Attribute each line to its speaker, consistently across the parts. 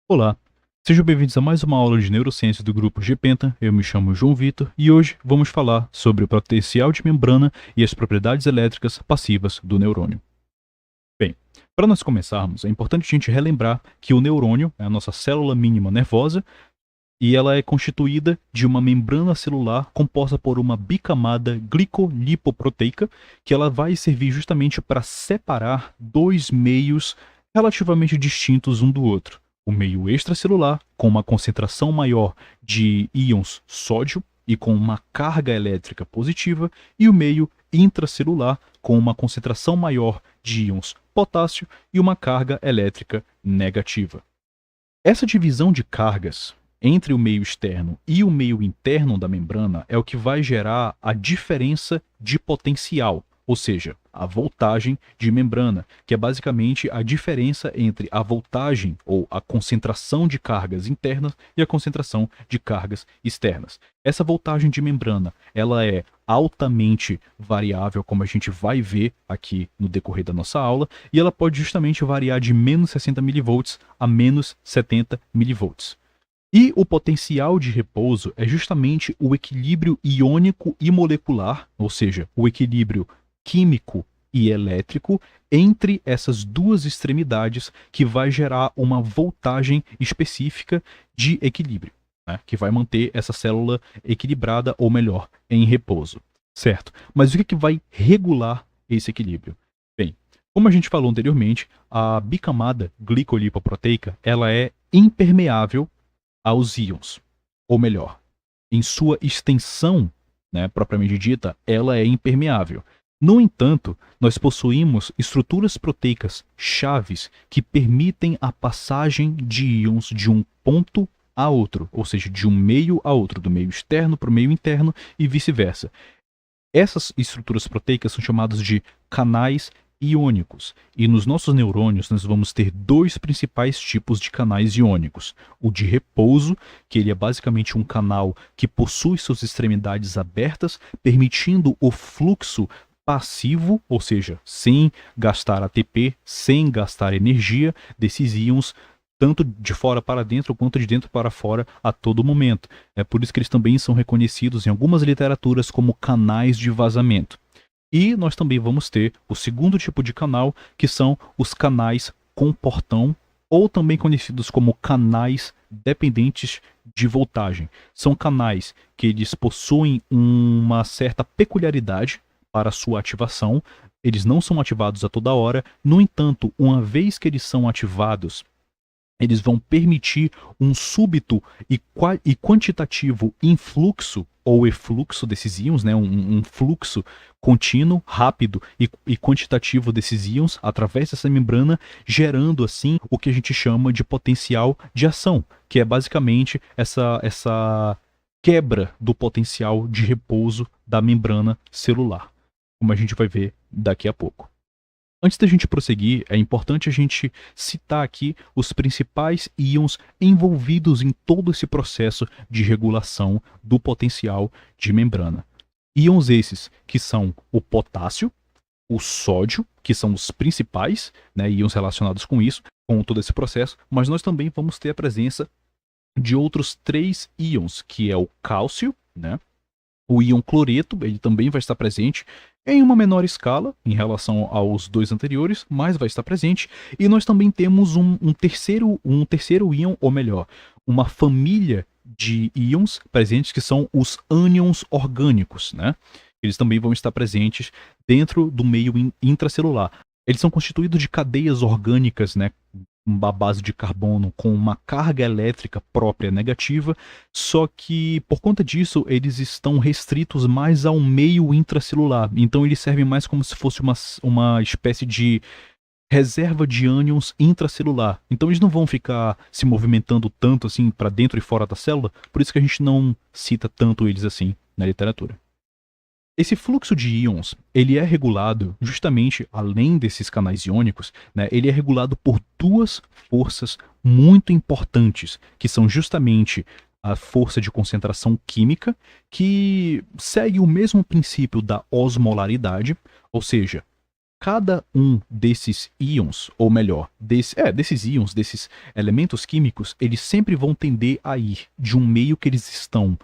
Speaker 1: Olá, sejam bem-vindos a mais uma aula de neurociência do grupo Gpenta. Eu me chamo João Vitor e hoje vamos falar sobre o potencial de membrana e as propriedades elétricas passivas do neurônio. Bem, para nós começarmos, é importante a gente relembrar que o neurônio é a nossa célula mínima nervosa e ela é constituída de uma membrana celular composta por uma bicamada glicolipoproteica que ela vai servir justamente para separar dois meios relativamente distintos um do outro. O meio extracelular, com uma concentração maior de íons sódio e com uma carga elétrica positiva, e o meio intracelular, com uma concentração maior de íons potássio e uma carga elétrica negativa. Essa divisão de cargas entre o meio externo e o meio interno da membrana é o que vai gerar a diferença de potencial, ou seja, a voltagem de membrana, que é basicamente a diferença entre a voltagem ou a concentração de cargas internas e a concentração de cargas externas. Essa voltagem de membrana, ela é altamente variável, como a gente vai ver aqui no decorrer da nossa aula, e ela pode justamente variar de menos 60 mV a menos 70 mV. E o potencial de repouso é justamente o equilíbrio iônico e molecular, ou seja, o equilíbrio químico e elétrico entre essas duas extremidades que vai gerar uma voltagem específica de equilíbrio, né, que vai manter essa célula equilibrada, ou melhor, em repouso, certo? Mas o que vai regular esse equilíbrio? Bem, como a gente falou anteriormente, a bicamada glicolipoproteica ela é impermeável aos íons, ou melhor, em sua extensão, né, propriamente dita, ela é impermeável. No entanto, nós possuímos estruturas proteicas chaves que permitem a passagem de íons de um ponto a outro, ou seja, de um meio a outro, do meio externo para o meio interno e vice-versa. Essas estruturas proteicas são chamadas de canais iônicos. E nos nossos neurônios nós vamos ter dois principais tipos de canais iônicos. O de repouso, que ele é basicamente um canal que possui suas extremidades abertas, permitindo o fluxo passivo, ou seja, sem gastar ATP, sem gastar energia desses íons, tanto de fora para dentro quanto de dentro para fora a todo momento. É por isso que eles também são reconhecidos em algumas literaturas como canais de vazamento. E nós também vamos ter o segundo tipo de canal, que são os canais com portão, ou também conhecidos como canais dependentes de voltagem. São canais que eles possuem uma certa peculiaridade para sua ativação. Eles não são ativados a toda hora. No entanto, uma vez que eles são ativados, eles vão permitir um súbito e quantitativo influxo ou efluxo desses íons, né? Um fluxo contínuo, rápido e quantitativo desses íons através dessa membrana, gerando assim o que a gente chama de potencial de ação, que é basicamente essa quebra do potencial de repouso da membrana celular, como a gente vai ver daqui a pouco. Antes da gente prosseguir, é importante a gente citar aqui os principais íons envolvidos em todo esse processo de regulação do potencial de membrana. Íons esses que são o potássio, o sódio, que são os principais, né, íons relacionados com isso, com todo esse processo, mas nós também vamos ter a presença de outros três íons, que é o cálcio, né, o íon cloreto, ele também vai estar presente em uma menor escala em relação aos dois anteriores, mas vai estar presente. E nós também temos um terceiro íon, ou melhor, uma família de íons presentes que são os ânions orgânicos, né? Eles também vão estar presentes dentro do meio intracelular. Eles são constituídos de cadeias orgânicas, né, à base de carbono, com uma carga elétrica própria negativa, só que por conta disso eles estão restritos mais ao meio intracelular. Então eles servem mais como se fosse uma espécie de reserva de ânions intracelular. Então eles não vão ficar se movimentando tanto assim para dentro e fora da célula, por isso que a gente não cita tanto eles assim na literatura. Esse fluxo de íons, ele é regulado justamente, além desses canais iônicos, né, ele é regulado por duas forças muito importantes, que são justamente a força de concentração química, que segue o mesmo princípio da osmolaridade, ou seja, cada um desses íons, ou melhor, desses íons, desses elementos químicos, eles sempre vão tender a ir de um meio que eles estão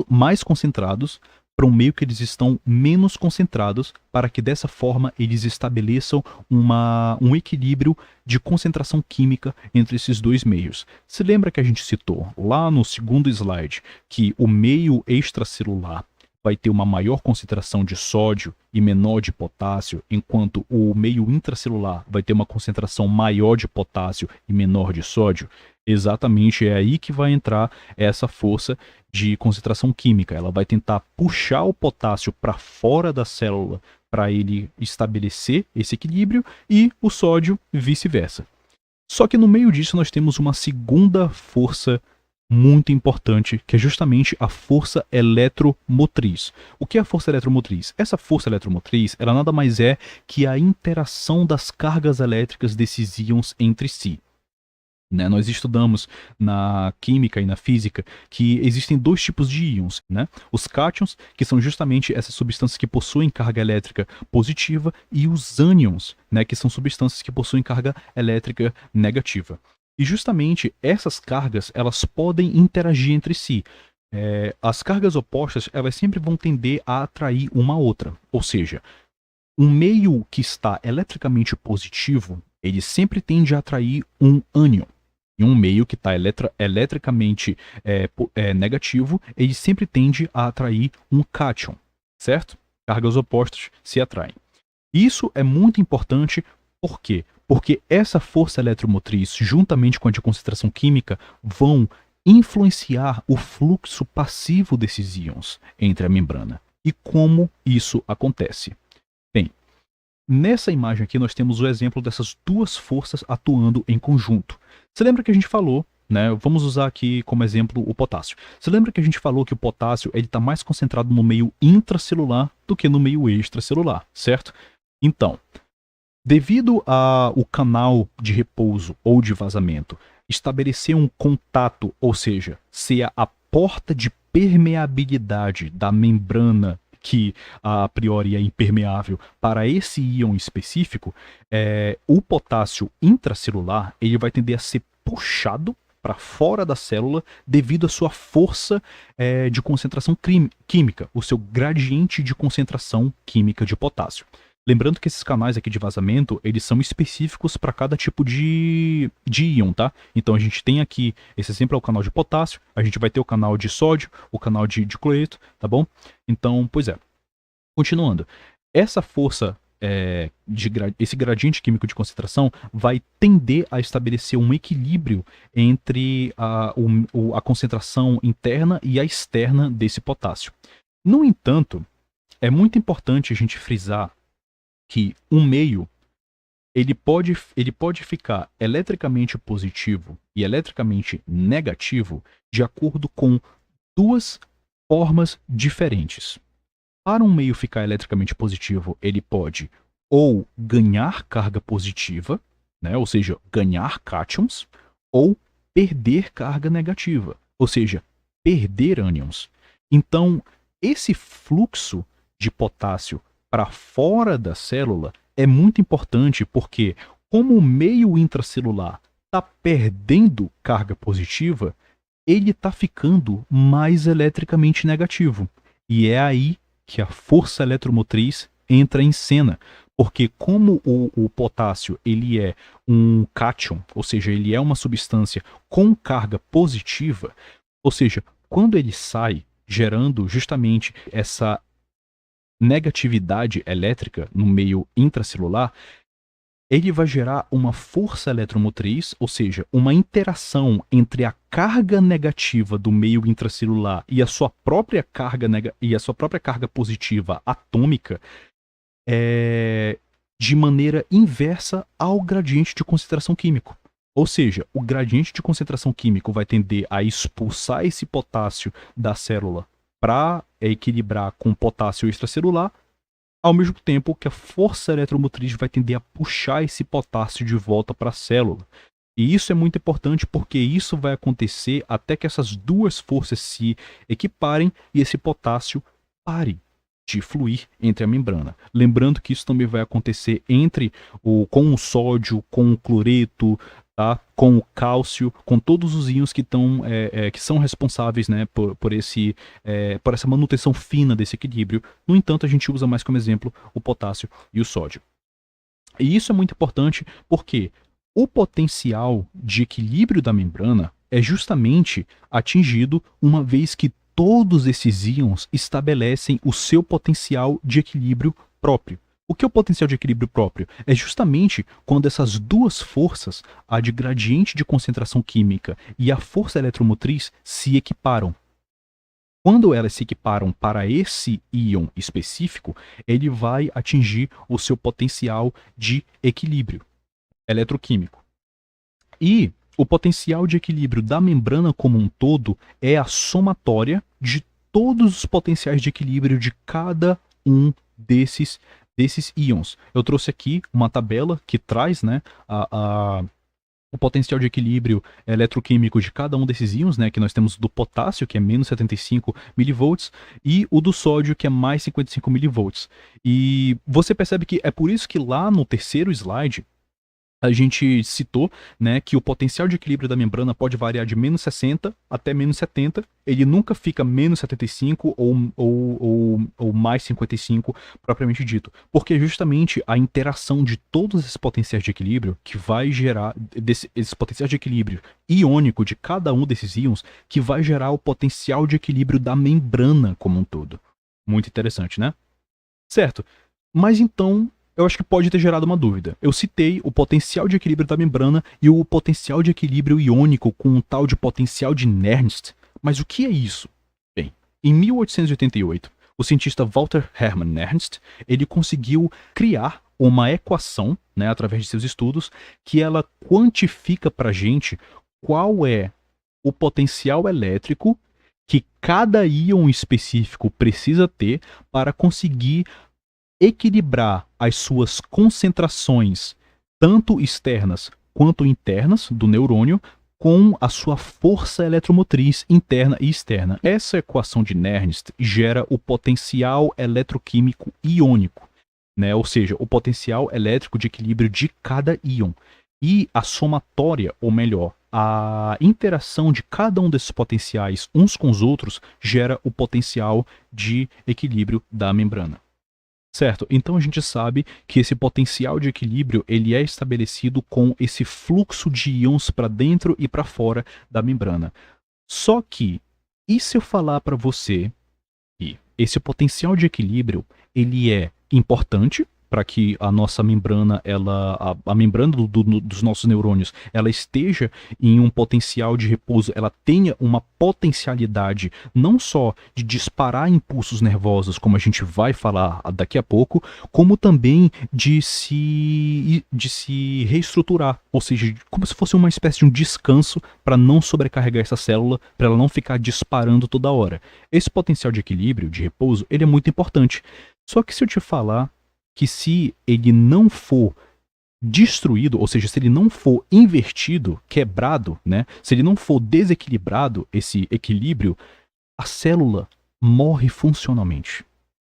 Speaker 1: mais concentrados para um meio que eles estão menos concentrados, para que dessa forma eles estabeleçam um equilíbrio de concentração química entre esses dois meios. Se lembra que a gente citou lá no segundo slide que o meio extracelular vai ter uma maior concentração de sódio e menor de potássio, enquanto o meio intracelular vai ter uma concentração maior de potássio e menor de sódio? Exatamente, é aí que vai entrar essa força de concentração química. Ela vai tentar puxar o potássio para fora da célula para ele estabelecer esse equilíbrio e o sódio vice-versa. Só que no meio disso nós temos uma segunda força muito importante, que é justamente a força eletromotriz. O que é a força eletromotriz? Essa força eletromotriz, ela nada mais é que a interação das cargas elétricas desses íons entre si. Né? Nós estudamos na química e na física que existem dois tipos de íons, né? Os cátions, que são justamente essas substâncias que possuem carga elétrica positiva, e os ânions, né? Que são substâncias que possuem carga elétrica negativa. E justamente essas cargas, elas podem interagir entre si. As cargas opostas, elas sempre vão tender a atrair uma outra. Ou seja, um meio que está eletricamente positivo, ele sempre tende a atrair um ânion. E um meio que está eletricamente negativo, ele sempre tende a atrair um cátion, certo? Cargas opostas se atraem. Isso é muito importante, por quê? Porque essa força eletromotriz, juntamente com a de concentração química, vão influenciar o fluxo passivo desses íons entre a membrana. E como isso acontece? Bem, nessa imagem aqui nós temos o exemplo dessas duas forças atuando em conjunto. Você lembra que a gente falou, né? Vamos usar aqui como exemplo o potássio. Você lembra que a gente falou que o potássio está mais concentrado no meio intracelular do que no meio extracelular, certo? Então, devido ao canal de repouso ou de vazamento estabelecer um contato, ou seja, ser a porta de permeabilidade da membrana que a priori é impermeável para esse íon específico, o potássio intracelular ele vai tender a ser puxado para fora da célula devido à sua força de concentração química, o seu gradiente de concentração química de potássio. Lembrando que esses canais aqui de vazamento, eles são específicos para cada tipo de íon, tá? Então a gente tem aqui, esse sempre é o canal de potássio, a gente vai ter o canal de sódio, o canal de cloreto, tá bom? Então, pois é. Continuando, essa força, esse gradiente químico de concentração vai tender a estabelecer um equilíbrio entre a concentração interna e a externa desse potássio. No entanto, é muito importante a gente frisar que um meio ele pode ficar eletricamente positivo e eletricamente negativo de acordo com duas formas diferentes. Para um meio ficar eletricamente positivo, ele pode ou ganhar carga positiva, né, ou seja, ganhar cátions, ou perder carga negativa, ou seja, perder ânions. Então, esse fluxo de potássio para fora da célula é muito importante porque, como o meio intracelular está perdendo carga positiva, ele está ficando mais eletricamente negativo. E é aí que a força eletromotriz entra em cena. Porque como o potássio ele é um cátion, ou seja, ele é uma substância com carga positiva, ou seja, quando ele sai gerando justamente essa negatividade elétrica no meio intracelular, ele vai gerar uma força eletromotriz, ou seja, uma interação entre a carga negativa do meio intracelular e a sua própria carga positiva atômica, de maneira inversa ao gradiente de concentração químico. Ou seja, o gradiente de concentração químico vai tender a expulsar esse potássio da célula para equilibrar com o potássio extracelular, ao mesmo tempo que a força eletromotriz vai tender a puxar esse potássio de volta para a célula. E isso é muito importante porque isso vai acontecer até que essas duas forças se equiparem e esse potássio pare de fluir entre a membrana. Lembrando que isso também vai acontecer com o sódio, com o cloreto, tá? Com o cálcio, com todos os íons que são responsáveis, né, por essa manutenção fina desse equilíbrio. No entanto, a gente usa mais como exemplo o potássio e o sódio. E isso é muito importante porque o potencial de equilíbrio da membrana é justamente atingido uma vez que todos esses íons estabelecem o seu potencial de equilíbrio próprio. O que é o potencial de equilíbrio próprio? É justamente quando essas duas forças, a de gradiente de concentração química e a força eletromotriz, se equiparam. Quando elas se equiparam para esse íon específico, ele vai atingir o seu potencial de equilíbrio eletroquímico. E o potencial de equilíbrio da membrana como um todo é a somatória de todos os potenciais de equilíbrio de cada um desses íons. Eu trouxe aqui uma tabela que traz, né, o potencial de equilíbrio eletroquímico de cada um desses íons, né, que nós temos do potássio, que é menos 75 mV, e o do sódio, que é mais 55 mV. E você percebe que é por isso que lá no terceiro slide, a gente citou, né, que o potencial de equilíbrio da membrana pode variar de menos 60 até menos 70. Ele nunca fica menos 75 ou mais 55, propriamente dito. Porque é justamente a interação de todos esses potenciais de equilíbrio que vai gerar, esses potenciais de equilíbrio iônico de cada um desses íons, que vai gerar o potencial de equilíbrio da membrana como um todo. Muito interessante, né? Certo. Mas então, eu acho que pode ter gerado uma dúvida. Eu citei o potencial de equilíbrio da membrana e o potencial de equilíbrio iônico com um tal de potencial de Nernst. Mas o que é isso? Bem, em 1888, o cientista Walter Hermann Nernst, ele conseguiu criar uma equação, né, através de seus estudos, que ela quantifica para a gente qual é o potencial elétrico que cada íon específico precisa ter para conseguir equilibrar as suas concentrações, tanto externas quanto internas, do neurônio, com a sua força eletromotriz interna e externa. Essa equação de Nernst gera o potencial eletroquímico iônico, né? Ou seja, o potencial elétrico de equilíbrio de cada íon. E a somatória, ou melhor, a interação de cada um desses potenciais uns com os outros gera o potencial de equilíbrio da membrana. Certo, então a gente sabe que esse potencial de equilíbrio ele é estabelecido com esse fluxo de íons para dentro e para fora da membrana. Só que, e se eu falar para você que esse potencial de equilíbrio ele é importante para que a nossa membrana, a membrana dos nossos neurônios, ela esteja em um potencial de repouso, ela tenha uma potencialidade não só de disparar impulsos nervosos, como a gente vai falar daqui a pouco, como também de se reestruturar, ou seja, como se fosse uma espécie de um descanso para não sobrecarregar essa célula, para ela não ficar disparando toda hora. Esse potencial de equilíbrio, de repouso, ele é muito importante. Só que se eu te falar que se ele não for destruído, ou seja, se ele não for invertido, quebrado, né? Se ele não for desequilibrado, esse equilíbrio, a célula morre funcionalmente.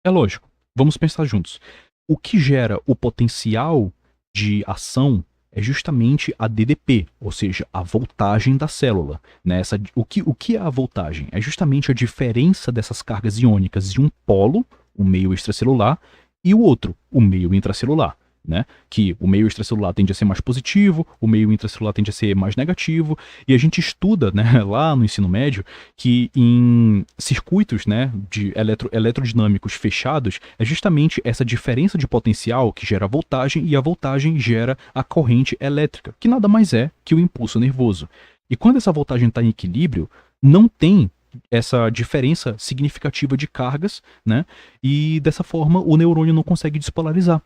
Speaker 1: É lógico, vamos pensar juntos. O que gera o potencial de ação é justamente a DDP, ou seja, a voltagem da célula. Né? O que é a voltagem? É justamente a diferença dessas cargas iônicas de um polo, o meio extracelular, e o outro, o meio intracelular, né? Que o meio extracelular tende a ser mais positivo, o meio intracelular tende a ser mais negativo, e a gente estuda, né, lá no ensino médio que em circuitos, né, de eletrodinâmicos fechados, é justamente essa diferença de potencial que gera a voltagem, e a voltagem gera a corrente elétrica, que nada mais é que o impulso nervoso. E quando essa voltagem está em equilíbrio, não tem essa diferença significativa de cargas, né? E dessa forma o neurônio não consegue despolarizar.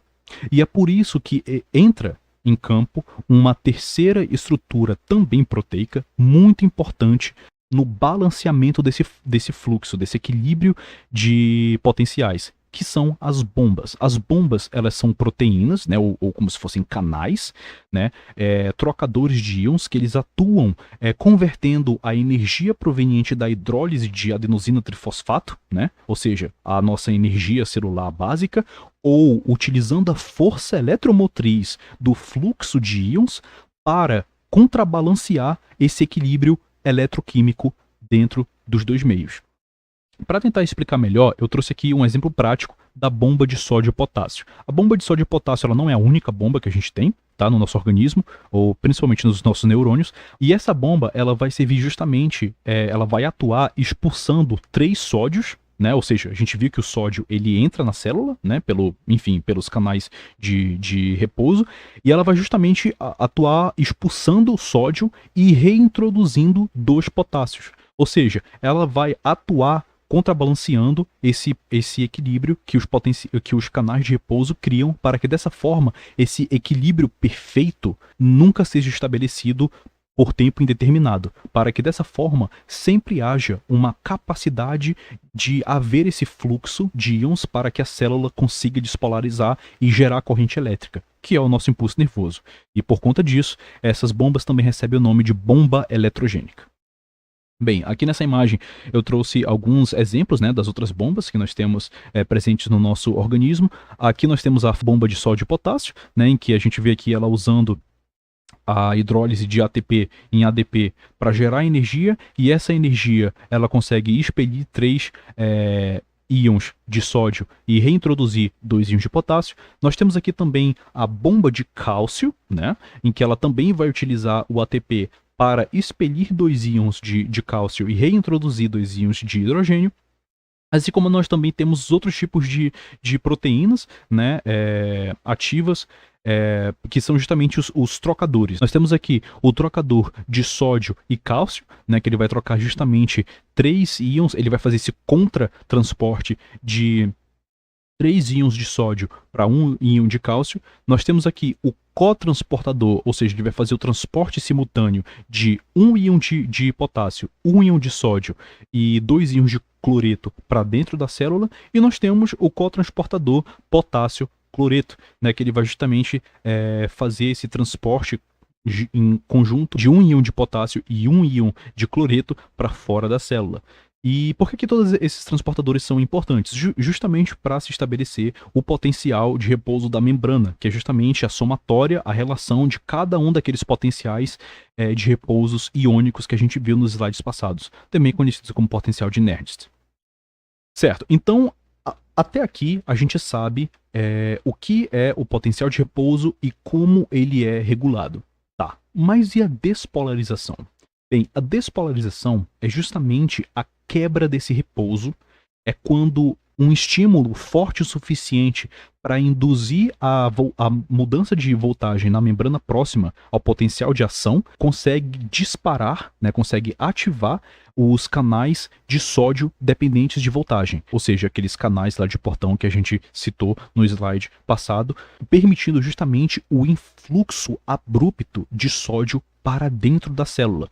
Speaker 1: E é por isso que entra em campo uma terceira estrutura também proteica, muito importante no balanceamento desse fluxo, desse equilíbrio de potenciais, que são as bombas. As bombas, elas são proteínas, né, ou como se fossem canais, né, trocadores de íons que eles atuam convertendo a energia proveniente da hidrólise de adenosina trifosfato, né, ou seja, a nossa energia celular básica, ou utilizando a força eletromotriz do fluxo de íons para contrabalancear esse equilíbrio eletroquímico dentro dos dois meios. Para tentar explicar melhor, eu trouxe aqui um exemplo prático da bomba de sódio e potássio. A bomba de sódio e potássio ela não é a única bomba que a gente tem, tá, no nosso organismo, ou principalmente nos nossos neurônios, e essa bomba ela vai servir justamente, ela vai atuar expulsando 3 sódios, né? Ou seja, a gente viu que o sódio ele entra na célula, né? Pelos canais de repouso, e ela vai justamente atuar expulsando o sódio e reintroduzindo 2 potássios. Ou seja, ela vai atuar contrabalanceando esse equilíbrio que os canais de repouso criam, para que dessa forma esse equilíbrio perfeito nunca seja estabelecido por tempo indeterminado, para que dessa forma sempre haja uma capacidade de haver esse fluxo de íons para que a célula consiga despolarizar e gerar corrente elétrica, que é o nosso impulso nervoso. E por conta disso, essas bombas também recebem o nome de bomba eletrogênica. Bem, aqui nessa imagem eu trouxe alguns exemplos, né, das outras bombas que nós temos presentes no nosso organismo. Aqui nós temos a bomba de sódio e potássio, né, em que a gente vê aqui ela usando a hidrólise de ATP em ADP para gerar energia, e essa energia ela consegue expelir 3 íons de sódio e reintroduzir 2 íons de potássio. Nós temos aqui também a bomba de cálcio, né, em que ela também vai utilizar o ATP para expelir 2 íons de cálcio e reintroduzir 2 íons de hidrogênio. Assim como nós também temos outros tipos de proteínas, né, ativas, que são justamente os trocadores. Nós temos aqui o trocador de sódio e cálcio, né, que ele vai trocar justamente 3 íons, ele vai fazer esse contratransporte de 3 íons de sódio para 1 íon de cálcio. Nós temos aqui o cotransportador, ou seja, ele vai fazer o transporte simultâneo de 1 íon de potássio, 1 íon de sódio e 2 íons de cloreto para dentro da célula. E nós temos o cotransportador potássio-cloreto, né, que ele vai justamente fazer esse transporte em conjunto de 1 íon de potássio e 1 íon de cloreto para fora da célula. E por que todos esses transportadores são importantes? Justamente para se estabelecer o potencial de repouso da membrana, que é justamente a somatória, a relação de cada um daqueles potenciais de repousos iônicos que a gente viu nos slides passados, também conhecidos como potencial de Nernst. Certo, então até aqui a gente sabe o que é o potencial de repouso e como ele é regulado. Tá, mas e a despolarização? Bem, a despolarização é justamente a quebra desse repouso, é quando um estímulo forte o suficiente para induzir a mudança de voltagem na membrana próxima ao potencial de ação consegue disparar, né, consegue ativar os canais de sódio dependentes de voltagem, ou seja, aqueles canais lá de portão que a gente citou no slide passado, permitindo justamente o influxo abrupto de sódio para dentro da célula.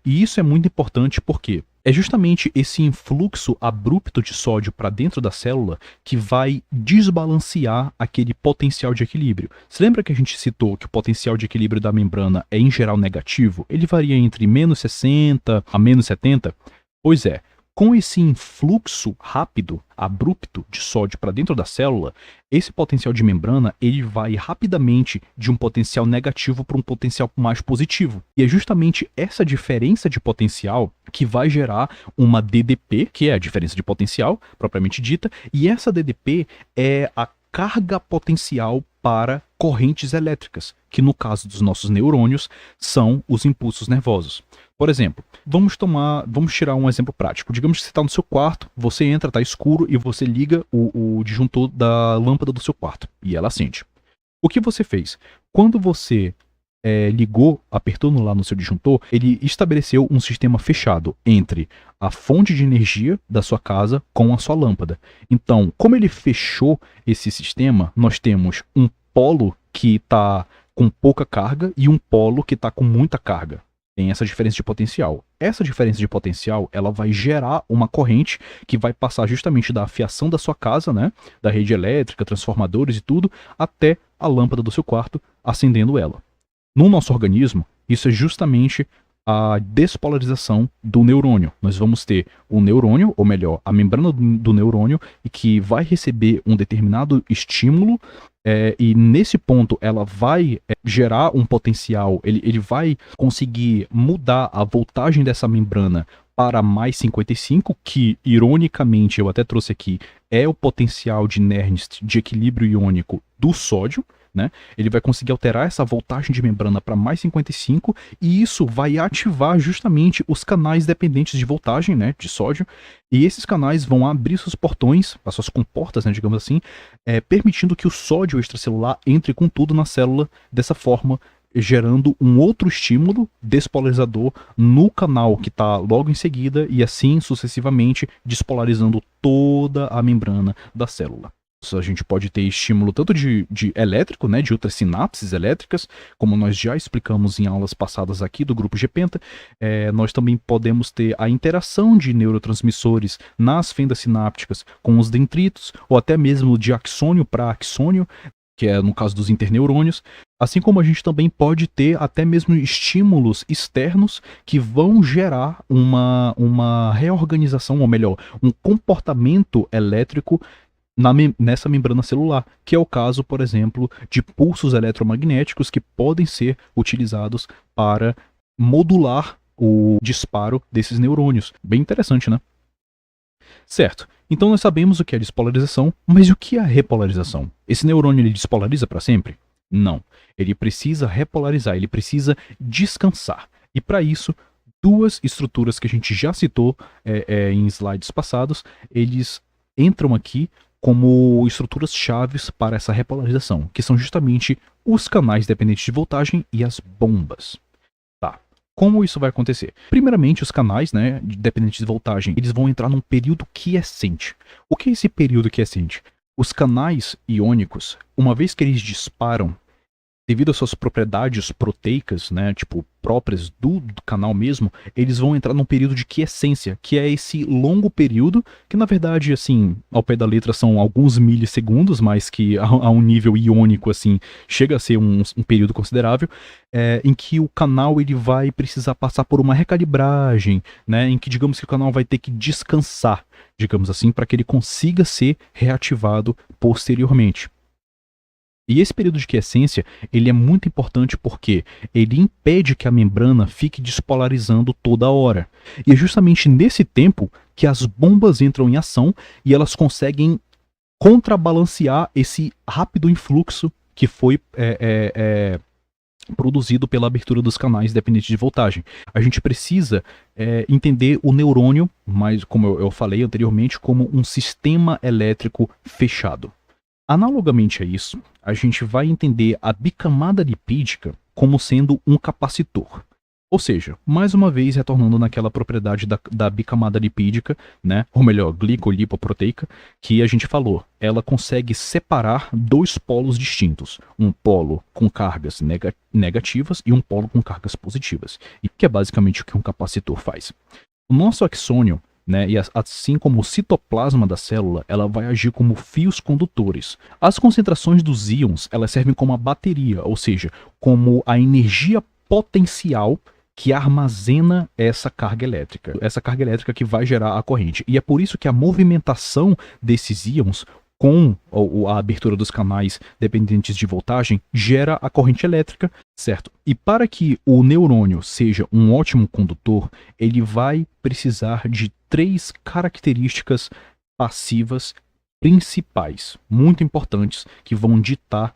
Speaker 1: E isso é muito importante porque é justamente esse influxo abrupto de sódio para dentro da célula que vai desbalancear aquele potencial de equilíbrio. Você lembra que a gente citou que o potencial de equilíbrio da membrana é em geral negativo? Ele varia entre menos 60 a menos 70? Pois é. Com esse influxo rápido, abrupto de sódio para dentro da célula, esse potencial de membrana ele vai rapidamente de um potencial negativo para um potencial mais positivo. E é justamente essa diferença de potencial que vai gerar uma DDP, que é a diferença de potencial, propriamente dita, e essa DDP é a carga potencial para correntes elétricas, que no caso dos nossos neurônios são os impulsos nervosos. Por exemplo, vamos tirar um exemplo prático. Digamos que você está no seu quarto, você entra, está escuro e você liga o disjuntor da lâmpada do seu quarto e ela acende. O que você fez? Quando você apertou lá no seu disjuntor, ele estabeleceu um sistema fechado entre a fonte de energia da sua casa com a sua lâmpada. Então, como ele fechou esse sistema, nós temos um polo que está com pouca carga e um polo que está com muita carga. Tem essa diferença de potencial. Essa diferença de potencial, ela vai gerar uma corrente que vai passar justamente da fiação da sua casa, né, da rede elétrica, transformadores e tudo, até a lâmpada do seu quarto, acendendo ela. No nosso organismo, isso é justamente a despolarização do neurônio. Nós vamos ter o neurônio, ou melhor, a membrana do neurônio, e que vai receber um determinado estímulo, e nesse ponto ela vai gerar um potencial, ele vai conseguir mudar a voltagem dessa membrana para mais 55, que ironicamente eu até trouxe aqui, é o potencial de Nernst de equilíbrio iônico do sódio, né? Ele vai conseguir alterar essa voltagem de membrana para mais 55 e isso vai ativar justamente os canais dependentes de voltagem, né, de sódio, e esses canais vão abrir seus portões, as suas comportas, né, digamos assim, permitindo que o sódio extracelular entre com tudo na célula, dessa forma gerando um outro estímulo despolarizador no canal que está logo em seguida e assim sucessivamente despolarizando toda a membrana da célula. A gente pode ter estímulo tanto de elétrico, né, de outras sinapses elétricas, como nós já explicamos em aulas passadas aqui do grupo G-Penta. Nós também podemos ter a interação de neurotransmissores nas fendas sinápticas com os dendritos, ou até mesmo de axônio para axônio, que é no caso dos interneurônios, assim como a gente também pode ter até mesmo estímulos externos que vão gerar uma reorganização, ou melhor, um comportamento elétrico nessa membrana celular, que é o caso, por exemplo, de pulsos eletromagnéticos que podem ser utilizados para modular o disparo desses neurônios. Bem interessante, né? Certo, então nós sabemos o que é despolarização, mas o que é a repolarização? Esse neurônio ele despolariza para sempre? Não, ele precisa repolarizar, ele precisa descansar. E para isso, duas estruturas que a gente já citou em slides passados, eles entram aqui como estruturas chaves para essa repolarização, que são justamente os canais dependentes de voltagem e as bombas. Tá. Como isso vai acontecer? Primeiramente, os canais, né, dependentes de voltagem, eles vão entrar num período quiescente. O que é esse período quiescente? Os canais iônicos, uma vez que eles disparam, devido às suas propriedades proteicas, né, tipo, próprias do canal mesmo, eles vão entrar num período de quiescência, que é esse longo período, que na verdade, assim, ao pé da letra são alguns milissegundos, mas que a um nível iônico, assim, chega a ser um período considerável, em que o canal ele vai precisar passar por uma recalibragem, né, em que digamos que o canal vai ter que descansar, digamos assim, para que ele consiga ser reativado posteriormente. E esse período de quiescência, ele é muito importante porque ele impede que a membrana fique despolarizando toda hora. E é justamente nesse tempo que as bombas entram em ação e elas conseguem contrabalancear esse rápido influxo que foi produzido pela abertura dos canais dependentes de voltagem. A gente precisa entender o neurônio, mas como eu falei anteriormente, como um sistema elétrico fechado. Analogamente a isso, a gente vai entender a bicamada lipídica como sendo um capacitor. Ou seja, mais uma vez retornando naquela propriedade da bicamada lipídica, né, ou melhor, glicolipoproteica, que a gente falou. Ela consegue separar dois polos distintos, um polo com cargas negativas e um polo com cargas positivas, e que é basicamente o que um capacitor faz. O nosso axônio, né, e assim como o citoplasma da célula, ela vai agir como fios condutores. As concentrações dos íons, elas servem como a bateria, ou seja, como a energia potencial que armazena essa carga elétrica que vai gerar a corrente. E é por isso que a movimentação desses íons com a abertura dos canais dependentes de voltagem, gera a corrente elétrica, certo? E para que o neurônio seja um ótimo condutor, ele vai precisar de 3 características passivas principais, muito importantes, que vão ditar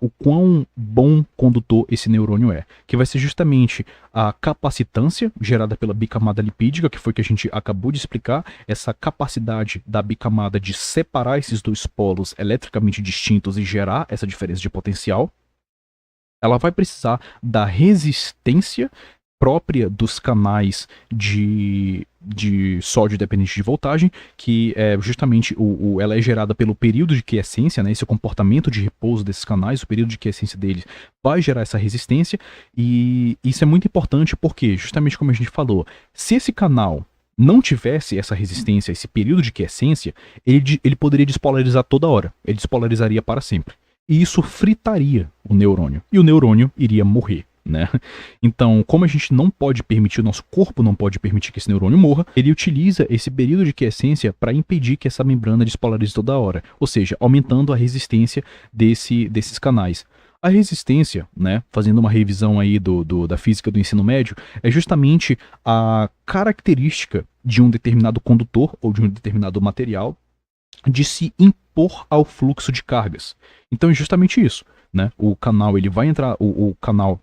Speaker 1: o quão bom condutor esse neurônio é, que vai ser justamente a capacitância gerada pela bicamada lipídica, que foi que a gente acabou de explicar, essa capacidade da bicamada de separar esses dois polos eletricamente distintos e gerar essa diferença de potencial. Ela vai precisar da resistência própria dos canais de sódio dependente de voltagem, que é justamente ela é gerada pelo período de quiescência, né, esse comportamento de repouso desses canais, o período de quiescência deles vai gerar essa resistência, e isso é muito importante porque, justamente como a gente falou, se esse canal não tivesse essa resistência, esse período de quiescência, ele poderia despolarizar toda hora, ele despolarizaria para sempre. E isso fritaria o neurônio, e o neurônio iria morrer. Né? Então, como a gente não pode permitir, o nosso corpo não pode permitir que esse neurônio morra, ele utiliza esse período de quiescência para impedir que essa membrana despolarize toda hora, ou seja, aumentando a resistência desses canais. A resistência, né, fazendo uma revisão aí da física do ensino médio, é justamente a característica de um determinado condutor ou de um determinado material de se impor ao fluxo de cargas. Então é justamente isso, né? O canal ele vai entrar, o canal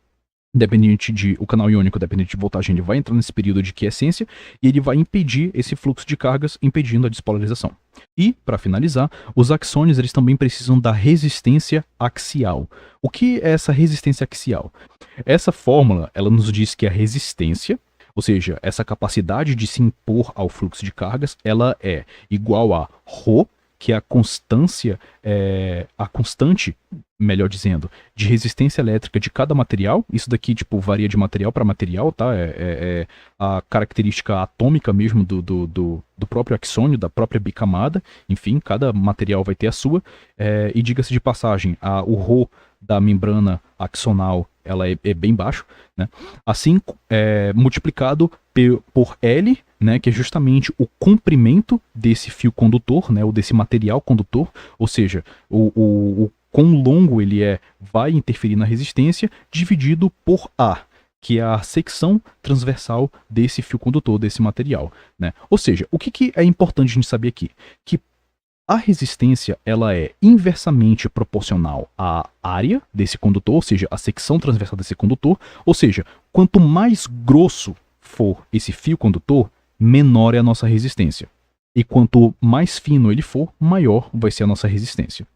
Speaker 1: o canal iônico dependente de voltagem, ele vai entrar nesse período de quiescência e ele vai impedir esse fluxo de cargas, impedindo a despolarização. E, para finalizar, os axônios eles também precisam da resistência axial. O que é essa resistência axial? Essa fórmula, ela nos diz que a resistência, ou seja, essa capacidade de se impor ao fluxo de cargas, ela é igual a ρ, que é a constante, melhor dizendo, de resistência elétrica de cada material. Isso daqui, tipo, varia de material para material, tá? É a característica atômica mesmo do próprio axônio, da própria bicamada. Enfim, cada material vai ter a sua. E diga-se de passagem, o ρ da membrana axonal, ela é bem baixo, né? Assim, multiplicado por L, né, que é justamente o comprimento desse fio condutor, né, ou desse material condutor, ou seja, o quão longo ele vai interferir na resistência, dividido por A, que é a secção transversal desse fio condutor, desse material, né? Ou seja, o que é importante a gente saber aqui? Que a resistência ela é inversamente proporcional à área desse condutor, ou seja, a secção transversal desse condutor, ou seja, quanto mais grosso for esse fio condutor, menor é a nossa resistência. E quanto mais fino ele for, maior vai ser a nossa resistência.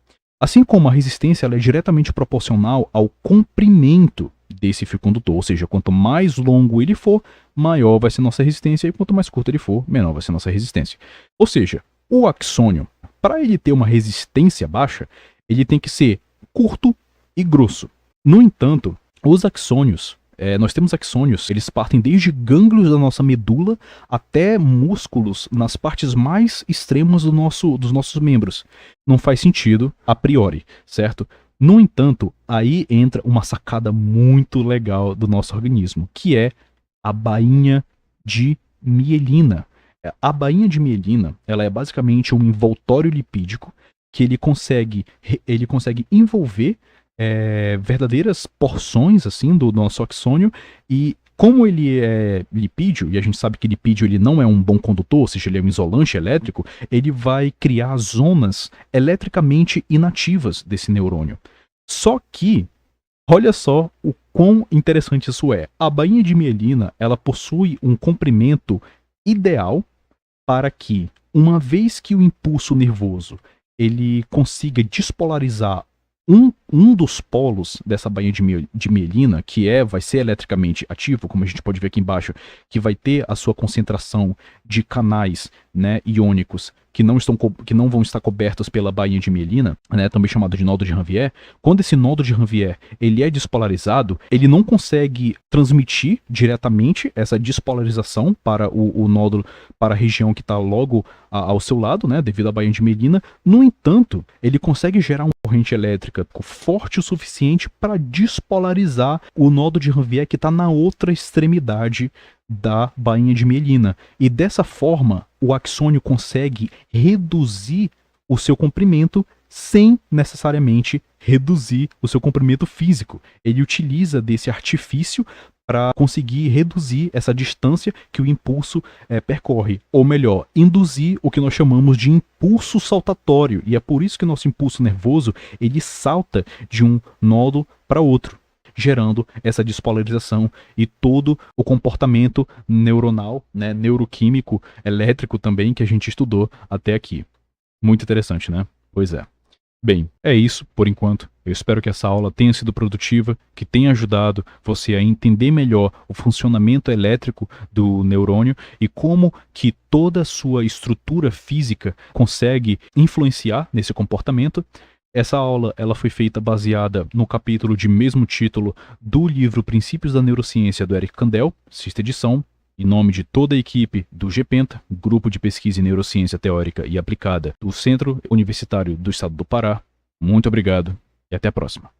Speaker 1: Assim como a resistência ela é diretamente proporcional ao comprimento desse fio condutor, ou seja, quanto mais longo ele for, maior vai ser a nossa resistência, e quanto mais curto ele for, menor vai ser a nossa resistência. Ou seja, o axônio, para ele ter uma resistência baixa, ele tem que ser curto e grosso. No entanto, os axônios, nós temos axônios, eles partem desde gânglios da nossa medula até músculos nas partes mais extremas dos nossos membros. Não faz sentido a priori, certo? No entanto, aí entra uma sacada muito legal do nosso organismo, que é a bainha de mielina. A bainha de mielina, ela é basicamente um envoltório lipídico que ele consegue envolver verdadeiras porções assim do nosso axônio, e como ele é lipídio, e a gente sabe que lipídio ele não é um bom condutor, ou seja, ele é um isolante elétrico, ele vai criar zonas eletricamente inativas desse neurônio. Só que, olha só o quão interessante isso é. A bainha de mielina, ela possui um comprimento ideal para que, uma vez que o impulso nervoso ele consiga despolarizar um dos polos dessa bainha de mielina, que vai ser eletricamente ativo, como a gente pode ver aqui embaixo, que vai ter a sua concentração de canais, né, iônicos que não vão estar cobertos pela bainha de mielina, né, também chamado de nodo de Ranvier. Quando esse nodo de Ranvier ele é despolarizado, ele não consegue transmitir diretamente essa despolarização para o nódulo, para a região que está logo ao seu lado, né, devido à bainha de mielina. No entanto, ele consegue gerar uma corrente elétrica forte o suficiente para despolarizar o nodo de Ranvier que está na outra extremidade da bainha de mielina. E dessa forma, o axônio consegue reduzir o seu comprimento sem necessariamente reduzir o seu comprimento físico. Ele utiliza desse artifício para conseguir reduzir essa distância que o impulso percorre, ou melhor, induzir o que nós chamamos de impulso saltatório, e é por isso que o nosso impulso nervoso ele salta de um nódo para outro, gerando essa despolarização e todo o comportamento neuronal, né, neuroquímico, elétrico também, que a gente estudou até aqui. Muito interessante, né? Pois é. Bem, é isso por enquanto. Eu espero que essa aula tenha sido produtiva, que tenha ajudado você a entender melhor o funcionamento elétrico do neurônio e como que toda a sua estrutura física consegue influenciar nesse comportamento. Essa aula ela foi feita baseada no capítulo de mesmo título do livro Princípios da Neurociência do Eric Kandel, sexta edição. Em nome de toda a equipe do GPenta, Grupo de Pesquisa em Neurociência Teórica e Aplicada do Centro Universitário do Estado do Pará, muito obrigado e até a próxima.